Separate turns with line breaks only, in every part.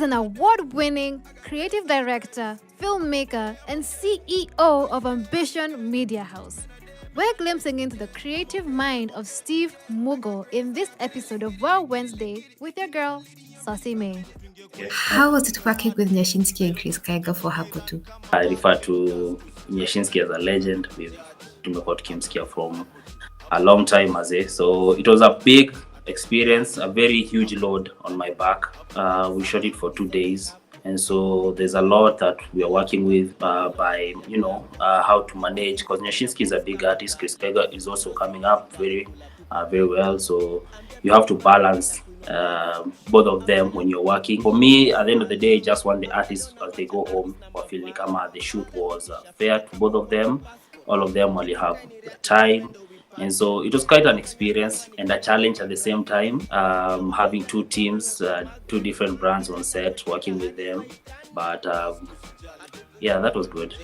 an award-winning creative director, filmmaker, and CEO of Ambition Media House. We're glimpsing into the creative mind of Steve Mugo in this episode of Wow Wednesday with your girl, Sossi May.
How was it working with Nyashinsky and Chris Kaiga for Hakutu?
I refer to Nyashinsky as a legend. We've tumekuwa tukimsikia from a long time as so it was a big experience, a very huge load on my back. We shot it for 2 days, and so there's a lot that we are working with by how to manage, because Nyashinsky is a big artist. Chris Kaiga is also coming up very well, so you have to balance both of them when you're working. For me, at the end of the day, I just want the artists as they go home or feel like the shoot was fair to both of them. All of them only have the time. And so it was quite an experience and a challenge at the same time, having two teams, two different brands on set, working with them. But yeah, that was good.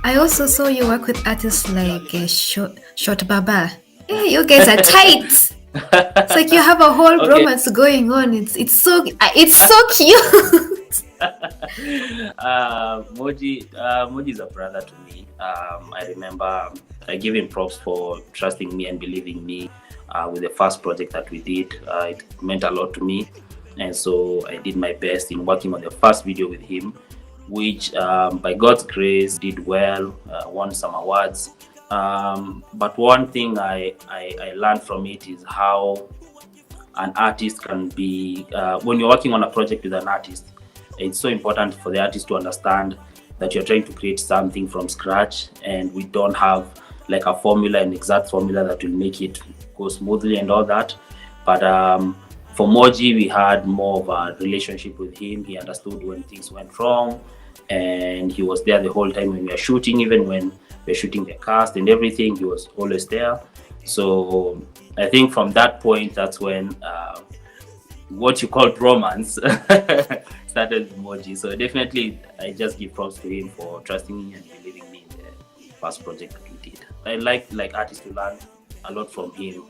I also saw you work with artists like Short Baba. Hey, you guys are tight. It's like you have a whole romance going on. It's so cute.
Moji is a brother to me. I remember I give him props for trusting me and believing me with the first project that we did. It meant a lot to me, and so I did my best in working on the first video with him, which by God's grace did well, won some awards. But one thing I learned from it is how an artist can be, when you're working on a project with an artist, it's so important for the artist to understand that you're trying to create something from scratch, and we don't have like a formula, an exact formula that will make it go smoothly and all that. But for Moji, we had more of a relationship with him. He understood when things went wrong, and he was there the whole time when we were shooting, even when we're shooting the cast and everything, he was always there. So I think from that point, that's when what you call romance started with Moji. So definitely, I just give props to him for trusting me and believing me in the first project that we did. I like artists to learn a lot from him,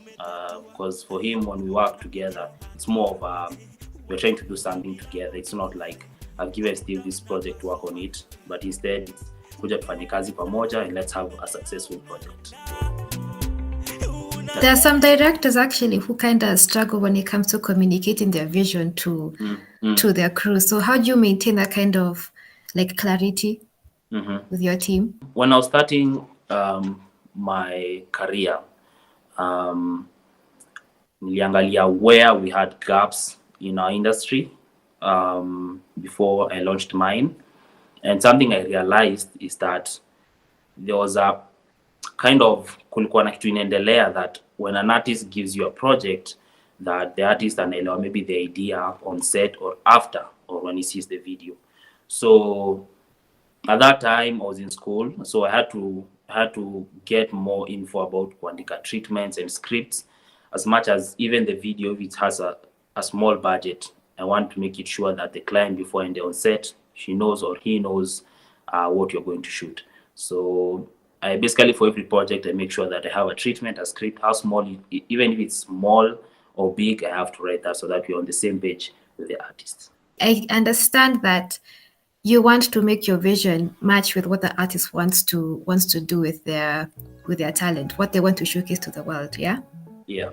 because for him, when we work together, it's more of we're trying to do something together. It's not like I've given Steve this project to work on it, but instead it's kuja tufanye kazi pamoja and let's have a successful project.
There are some directors actually who kind of struggle when it comes to communicating their vision to their crew. So how do you maintain that kind of like clarity with your team?
When I was starting my career, niliangalia where we had gaps in our industry before I launched mine. And something I realized is that there was a kind of kulikuwa na kitu inaendelea that when an artist gives you a project, that the artist anaelewa maybe the idea on set or after, or when he sees the video. So at that time I was in school, so I had to get more info about kuandika treatments and scripts, as much as even the video, if it has a small budget, I want to make it sure that the client before and on set, she knows or he knows what you're going to shoot. So I basically, for every project, I make sure that I have a treatment, a script, how small, even if it's small or big, I have to write that so that we're on the same page with the artist.
I understand that you want to make your vision match with what the artist wants to do with their talent, what they want to showcase to the world, yeah?
Yeah.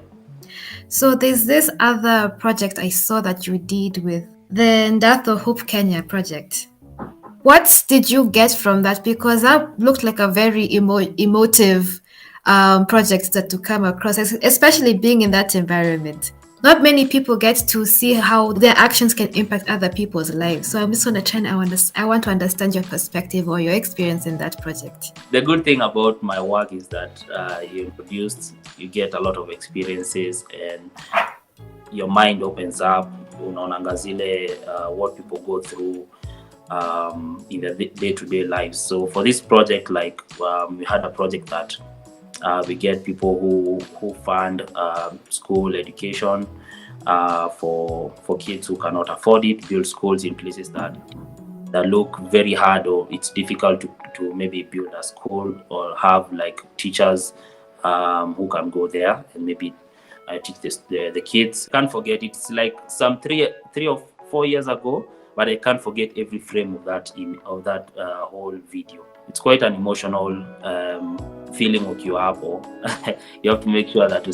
So there's this other project I saw that you did with the Ndatho Hope Kenya project. What did you get from that? Because that looked like a very emotive project that to come across, especially being in that environment. Not many people get to see how their actions can impact other people's lives. So I'm just going to try and I want to understand your perspective or your experience in that project.
The good thing about my work is that you get a lot of experiences and your mind opens up. Unaonanga zile what people go through in their day-to-day lives. So for this project, like we had a project that we get people who fund school education for kids who cannot afford it, build schools in places that look very hard, or it's difficult to maybe build a school or have like teachers who can go there and maybe I teach the kids. Can't forget, it's like some 3 or 4 years ago, but I can't forget every frame of that whole video. It's quite an emotional feeling ukiwa hapo. You have to make sure that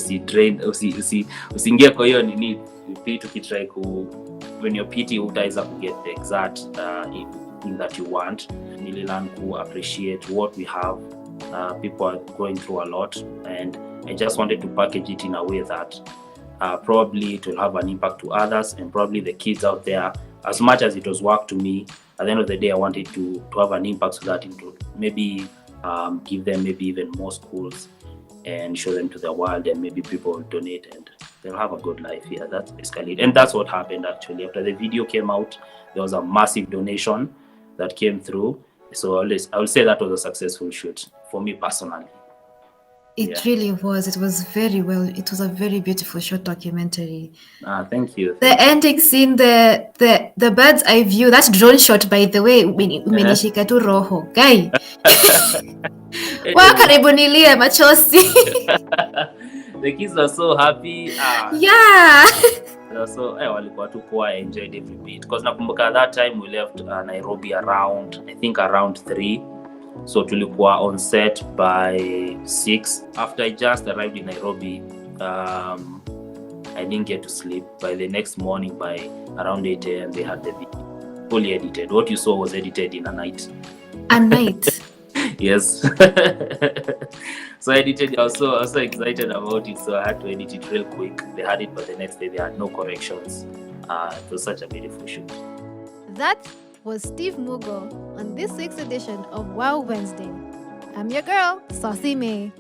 usiingie kwa hiyo nini vitu kitry when you're pity utaweza get the exact thing that you want. Nililearn to appreciate what we have. People are going through a lot, and I just wanted to package it in a way that probably it will have an impact to others, and probably the kids out there. As much as it was work to me, at the end of the day, I wanted to have an impact so that it would maybe give them maybe even more schools and show them to the world, and maybe people will donate and they'll have a good life here. That's basically it. And that's what happened actually. After the video came out, there was a massive donation that came through. So I will say that was a successful shoot for me personally.
It really was. It was very well. It was a very beautiful short documentary.
Thank you.
The ending scene, the bird's eye view, that drone shot, by the way, umenishika tu roho. Guy. Karibu nilie machozi.
The kids were so happy.
Yeah.
So walikuwa tu poa, I enjoyed every bit. Because nakumbuka that time we left Nairobi around 3. So tulikuwa on set by 6. After I just arrived in Nairobi, I didn't get to sleep. By the next morning, by around 8 a.m, they had the video fully edited. What you saw was edited in a night.
A night?
Yes. So I edited. I was so excited about it, so I had to edit it real quick. They had it, but the next day they had no corrections. It was such a beautiful shoot.
That was Steve Mugo on this week's edition of Wow Wednesday. I'm your girl, Sossi May.